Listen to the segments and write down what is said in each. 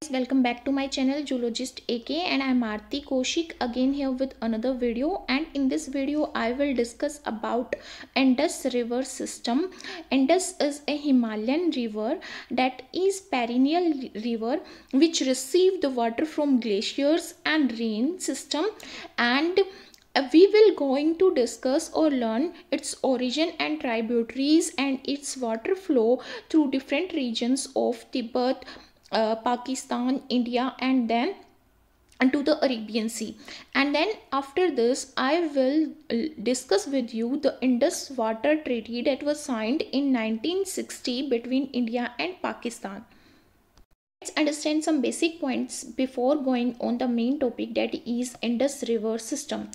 Welcome back to my channel Zoologist AK, and I'm Aarti Kaushik again here with another video. And in this video I will discuss about Indus River system. Indus is a Himalayan river that is perennial river which receive the water from glaciers and rain system, and we will going to discuss or learn its origin and tributaries and its water flow through different regions of Tibet, Pakistan, India, and then to the Arabian Sea. And then after this I will discuss with you the Indus Water Treaty that was signed in 1960 between India and Pakistan. Let's understand some basic points before going on the main topic, that is Indus River system.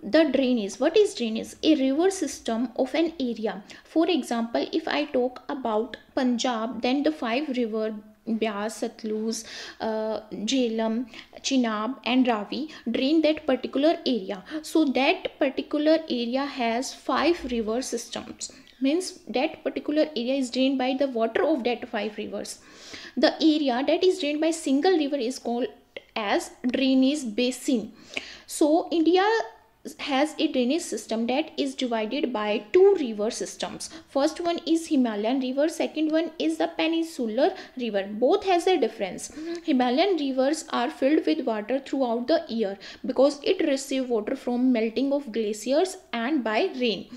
The drainage. What is drainage? A river system of an area. For example, if I talk about Punjab, then the 5 rivers Beas, Satluj, Jhelum, Chenab and Ravi drain that particular area. So that particular area has 5 river systems. Means that particular area is drained by the water of that 5 rivers. The area that is drained by single river is called as drainage basin. So India has a drainage system that is divided by 2 river systems. First one is Himalayan river, second one is the peninsular river. Both has a difference. Himalayan rivers are filled with water throughout the year because it receives water from melting of glaciers and by rain,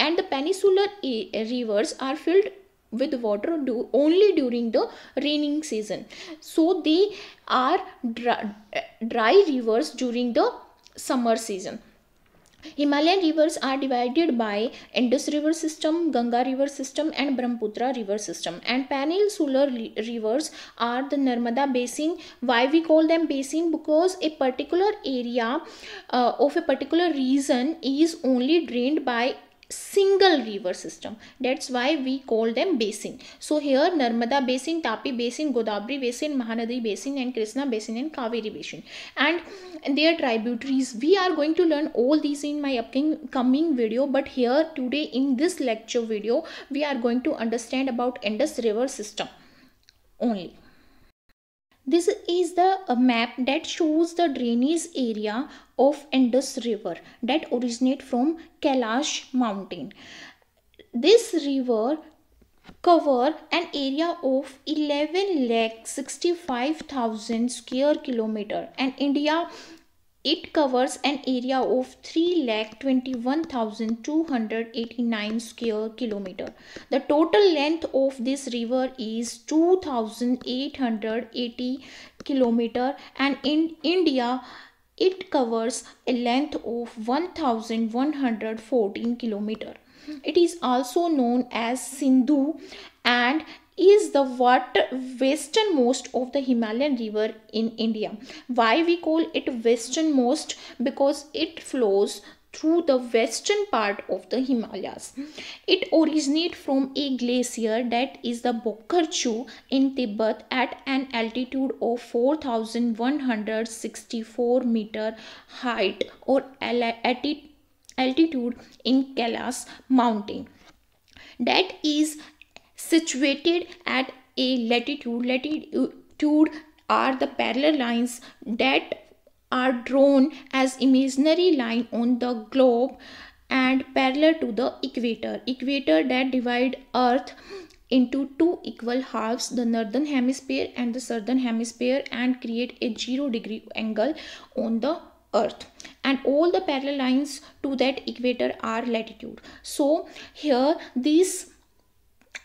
and the peninsular rivers are filled with water only during the raining season. So they are dry rivers during the summer season. Himalayan rivers are divided by Indus River system, Ganga River system and Brahmaputra River system. And peninsular rivers are the Narmada basin. Why we call them basin? Because a particular area of a particular region is only drained by single river system. That's why we call them basin. So here Narmada basin, Tapi basin, Godavari basin, Mahanadi basin and Krishna basin and Kaveri basin and their tributaries. We are going to learn all these in my upcoming video, but here today in this lecture video we are going to understand about Indus River system only. This is the map that shows the drainage area of Indus River that originate from Kailash mountain. This river cover an area of 11,65,000 square kilometer, and India it covers an area of 3,21,289 square kilometer. The total length of this river is 2,880 kilometer, and in India it covers a length of 1,114 kilometer. It is also known as Sindhu and is the westernmost of the Himalayan river in India. Why we call it westernmost? Because it flows through the western part of the Himalayas. It originates from a glacier that is the Bokhat in Tibet at an altitude of 4,164 meter height or altitude in Kailash mountain. That is situated at a latitude. Latitude are the parallel lines that are drawn as imaginary line on the globe and parallel to the equator that divide earth into 2 equal halves, the northern hemisphere and the southern hemisphere, and create a 0-degree angle on the earth, and all the parallel lines to that equator are latitude. So here this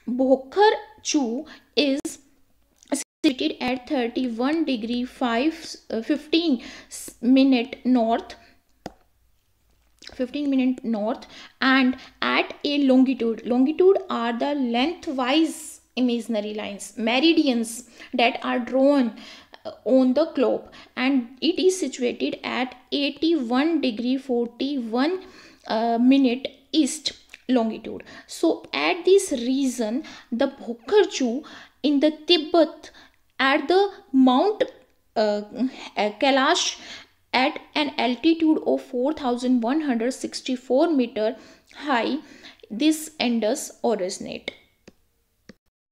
Bokhat is situated at 31 degree 15 minute north and at a longitude are the lengthwise imaginary lines, meridians that are drawn on the globe, and it is situated at 81 degree 41 minute east longitude. So at this region, the Bokhat in the Tibet at the Mount Kailash at an altitude of 4,164 meter high, this Indus originate.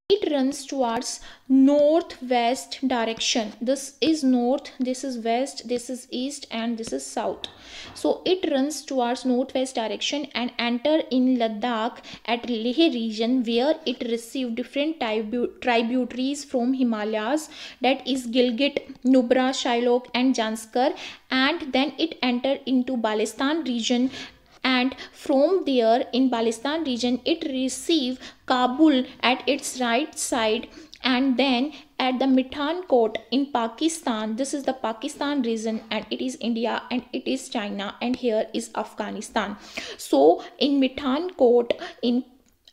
It runs towards northwest direction. This is north, this is west, this is east, and this is south. So it runs towards northwest direction and enter in Ladakh at Leh region, where it received different tributaries from Himalayas, that is Gilgit, Nubra, Shillong, and Janskar, and then it entered into Balistan region, and from there in Balistan region it received Kabul at its right side, and then at the Mithankot in Pakistan. This is the Pakistan region, and it is India, and it is China, and here is Afghanistan. So in Mithankot in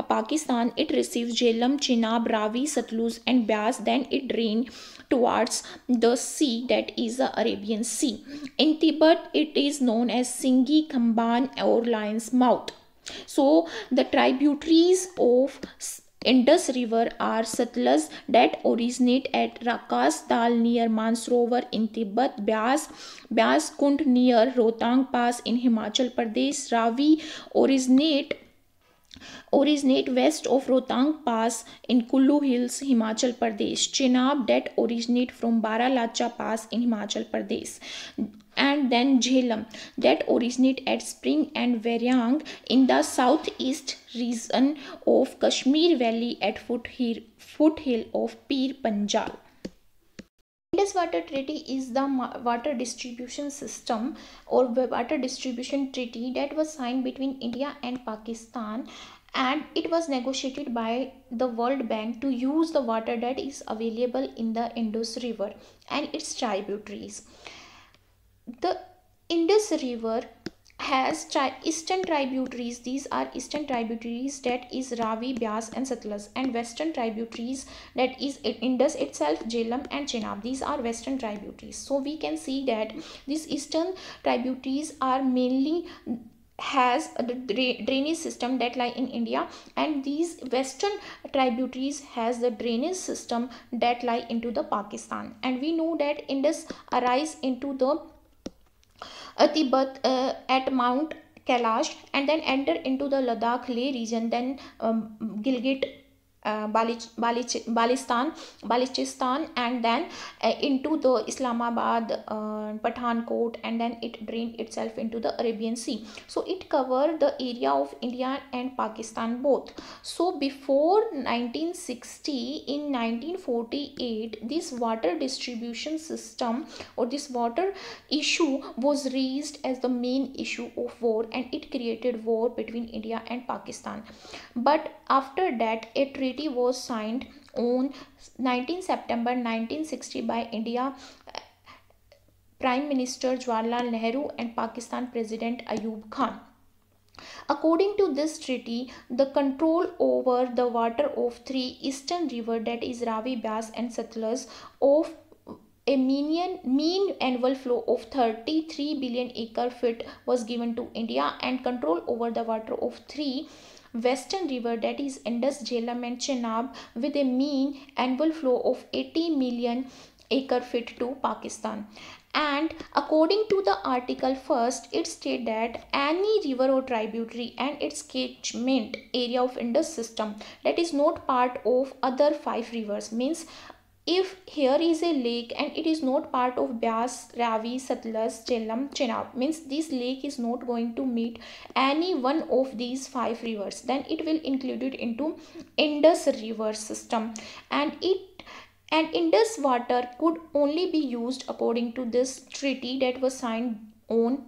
Pakistan, it receives Jhelum, Chenab, Ravi, Satluj, and Beas. Then it drains towards the sea, that is the Arabian Sea. In Tibet, it is known as Singi, Kamban, or Lion's Mouth. So the tributaries of Indus River are Satluj, that originate at Rakas Dal near Mansarovar in Tibet, Beas Kund near Rohtang Pass in Himachal Pradesh, Ravi originate west of Rohtang Pass in Kullu Hills, Himachal Pradesh. Chenab, that originate from Baralacha Pass in Himachal Pradesh. And then Jhelum, that originate at Spring and Verinag in the southeast region of Kashmir Valley at foothill of Pir Panjal. Indus Water Treaty is the water distribution system or water distribution treaty that was signed between India and Pakistan, and it was negotiated by the World Bank to use the water that is available in the Indus River and its tributaries. The Indus River has eastern tributaries. These are eastern tributaries, that is Ravi, Beas, and Satluj, and western tributaries, that is Indus itself, Jhelum, and Chenab. These are western tributaries. So we can see that these eastern tributaries are mainly has the drainage system that lie in India, and these western tributaries has the drainage system that lie into the Pakistan. And we know that Indus arise into the Tibet at Mount Kailash, and then enter into the Ladakh Leh region, then Gilgit, Balochistan, and then into the Islamabad, Pathankot, and then it drained itself into the Arabian Sea. So it covered the area of India and Pakistan both. So before 1960, in 1948, this water distribution system or this water issue was raised as the main issue of war, and it created war between India and Pakistan. But after that, a treaty was signed on 19 September 1960 by India Prime Minister Jawaharlal Nehru and Pakistan President Ayub Khan. According to this treaty, the control over the water of three eastern rivers, that is Ravi, Beas, and Satluj, of a mean annual flow of 33 billion acre feet was given to India, and control over the water of three western river, that is Indus, Jhelum, and Chenab, with a mean annual flow of 80 million acre feet to Pakistan. And according to the article first, it states that any river or tributary and its catchment area of Indus system that is not part of other five rivers, means if here is a lake and it is not part of Beas, Ravi, Satluj, Jhelum, Chenab, means this lake is not going to meet any one of these five rivers, then it will include it into Indus River system, and Indus water could only be used according to this treaty that was signed on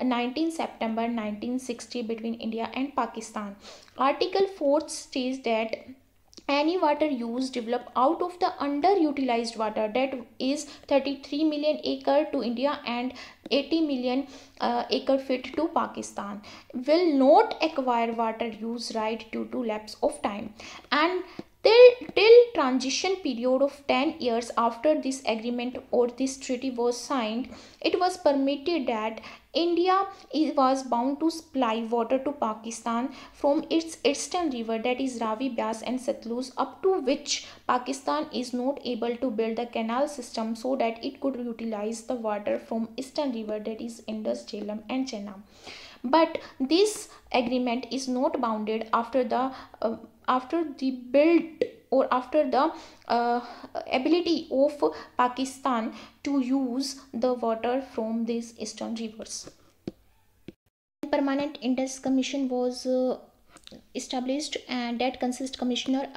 19 September 1960 between India and Pakistan. Article 4 states that any water use developed out of the underutilized water, that is 33 million acre to India and 80 million acre feet to Pakistan, will not acquire water use right due to lapse of time. And till transition period of 10 years after this agreement or this treaty was signed, it was permitted that India was bound to supply water to Pakistan from its eastern river, that is Ravi, Beas, and Satluj, up to which Pakistan is not able to build a canal system so that it could utilize the water from eastern river, that is Indus, Jhelum, and Chenab. But this agreement is not bounded after the build or after the ability of Pakistan to use the water from these eastern rivers. Permanent Indus Commission was established, and that consists commissioner,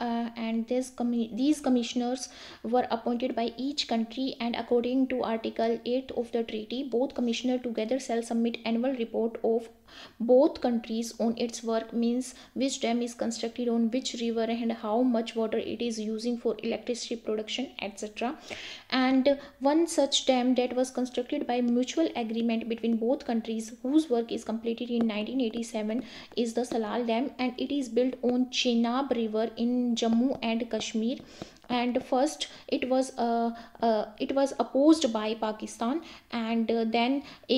and these commissioners were appointed by each country, and according to article 8 of the treaty, both commissioner together shall submit annual report of both countries on its work, means which dam is constructed on which river and how much water it is using for electricity production, etc. And one such dam that was constructed by mutual agreement between both countries, whose work is completed in 1987, is the Salal Dam, and it is built on Chenab River in Jammu and Kashmir. And first it was opposed by Pakistan, and then a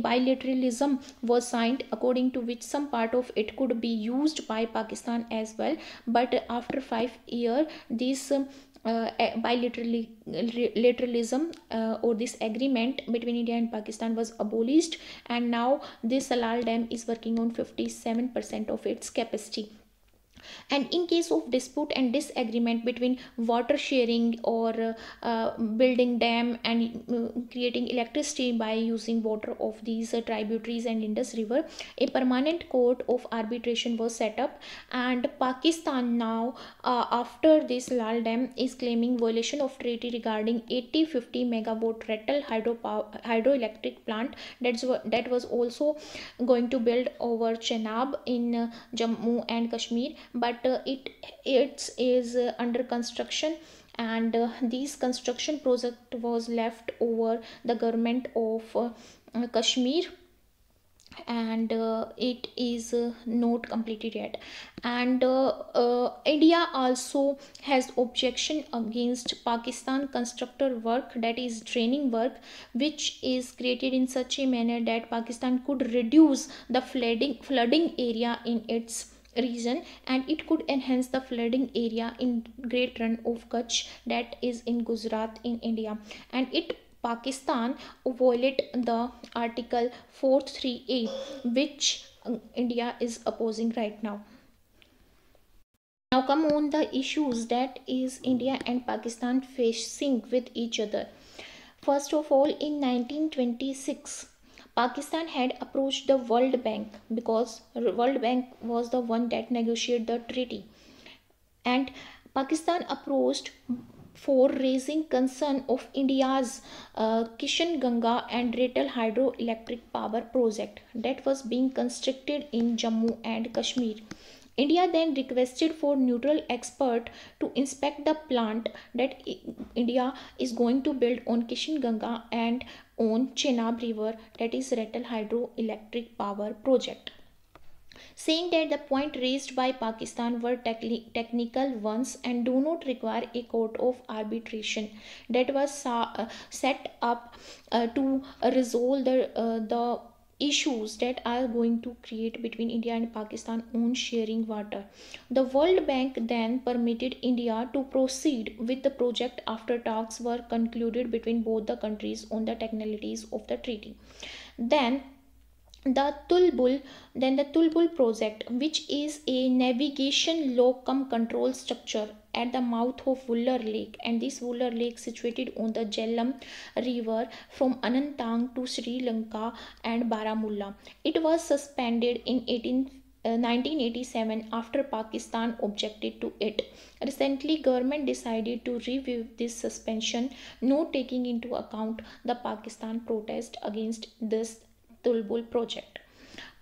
bilateralism was signed, according to which some part of it could be used by Pakistan as well. But after 5 years, this bilateralism or this agreement between India and Pakistan was abolished, and now this Salal Dam is working on 57% of its capacity. And in case of dispute and disagreement between water sharing or building dam and creating electricity by using water of these tributaries and Indus River, a permanent court of arbitration was set up. And Pakistan now, after this Lal Dam, is claiming violation of treaty regarding 80-50 megawatt ratle hydroelectric plant that was also going to build over Chenab in Jammu and Kashmir, but it is under construction, and this construction project was left over the government of Kashmir, and it is not completed yet. And India also has objection against Pakistan constructor work, that is draining work, which is created in such a manner that Pakistan could reduce the flooding area in its region, and it could enhance the flooding area in Great Run of Kutch, that is in Gujarat in India. And it Pakistan violate the article 43A, which India is opposing right now. Now come on the issues that is India and Pakistan facing with each other. First of all, in 1926, Pakistan had approached the World Bank, because World Bank was the one that negotiated the treaty, and Pakistan approached for raising concern of India's Kishenganga and Ratle hydroelectric power project that was being constructed in Jammu and Kashmir. India then requested for neutral expert to inspect the plant that India is going to build on Kishenganga and on Chenab River, that is Ratle hydroelectric power project, saying that the point raised by Pakistan were technical ones and do not require a court of arbitration that was set up to resolve the issues that are going to create between India and Pakistan on sharing water. The World Bank then permitted India to proceed with the project after talks were concluded between both the countries on the technicalities of the treaty. Then the Tulbul project, which is a navigation low-cum control structure at the mouth of Wular Lake, and this Wular Lake situated on the Jhelum river from Anantnag to Sri Lanka and Baramulla. It was suspended in 1987 after Pakistan objected to it. Recently, government decided to review this suspension, not taking into account the Pakistan protest against this Tulbul project.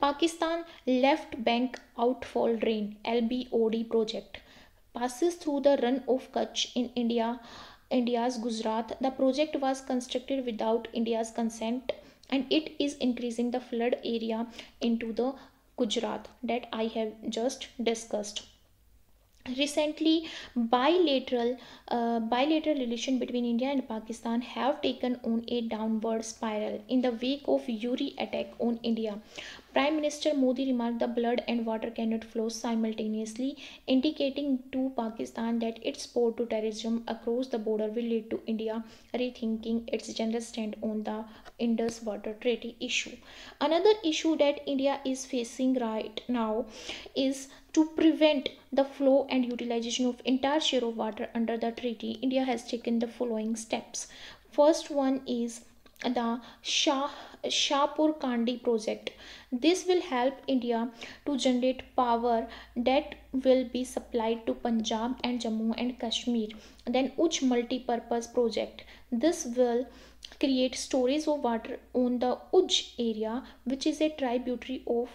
Pakistan Left Bank Outfall Drain LBOD project passes through the run of Kutch in India's Gujarat. The project was constructed without India's consent, and it is increasing the flood area into the Gujarat that I have just discussed. Recently, bilateral relation between India and Pakistan have taken on a downward spiral in the wake of Uri attack on India. Prime Minister Modi remarked the blood and water cannot flow simultaneously, indicating to Pakistan that its support to terrorism across the border will lead to India rethinking its general stand on the Indus Water Treaty issue. Another issue that India is facing right now is to prevent the flow and utilization of entire share of water under the treaty. India has taken the following steps. First one is the Shahpurkandi project. This will help India to generate power that will be supplied to Punjab and Jammu and Kashmir. Then Uch multi-purpose project. This will create storage of water on the Uj area, which is a tributary of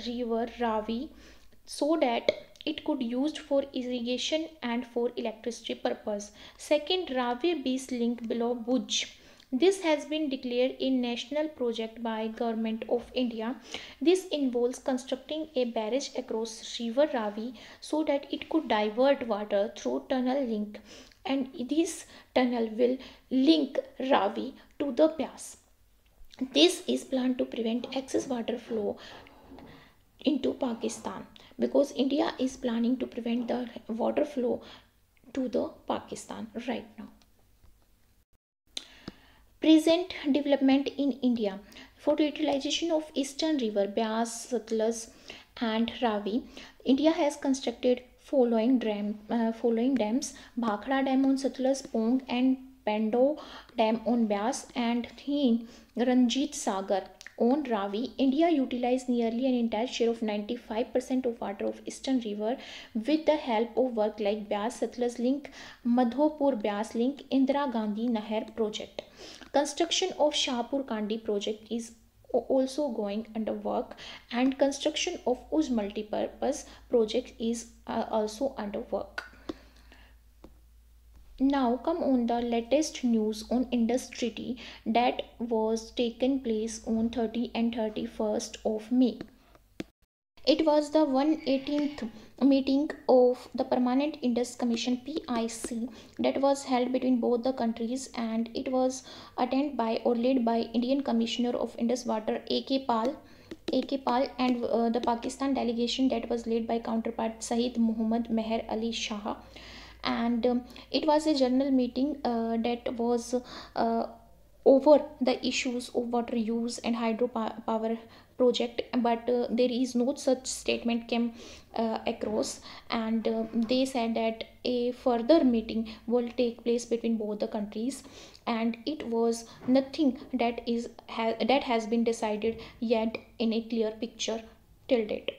river Ravi, so that it could used for irrigation and for electricity purpose. Second, Ravi Beas link below Bhuj. This has been declared a national project by Government of India. This involves constructing a barrage across river Ravi so that it could divert water through tunnel link, and this tunnel will link Ravi to the Beas. This is planned to prevent excess water flow into Pakistan, because India is planning to prevent the water flow to the Pakistan right now. Present development in India. For the utilization of eastern river Beas, Satluj and Ravi, India has constructed following dams: Bhakra Dam on Satluj, Pong and Pando Dam on Beas, and Thin Ranjit Sagar on Ravi. India utilized nearly an entire share of 95% of water of eastern river with the help of work like Beas Satluj link, Madhopur Beas link, Indira Gandhi Nahar project. Construction of Shahpurkandi project is also going under work, and construction of Uj multipurpose project is also under work. Now come on the latest news on Indus Treaty that was taken place on 30 and 31st of May. It was the 118th meeting of the Permanent Indus Commission PIC that was held between both the countries, and it was attended by or led by Indian Commissioner of Indus Water AK Pal and the Pakistan delegation that was led by counterpart Saeed Muhammad Meher Ali Shah. And it was a general meeting that was over the issues of water use and hydropower project, but there is no such statement came across, and they said that a further meeting will take place between both the countries, and it was nothing that has been decided yet in a clear picture till date.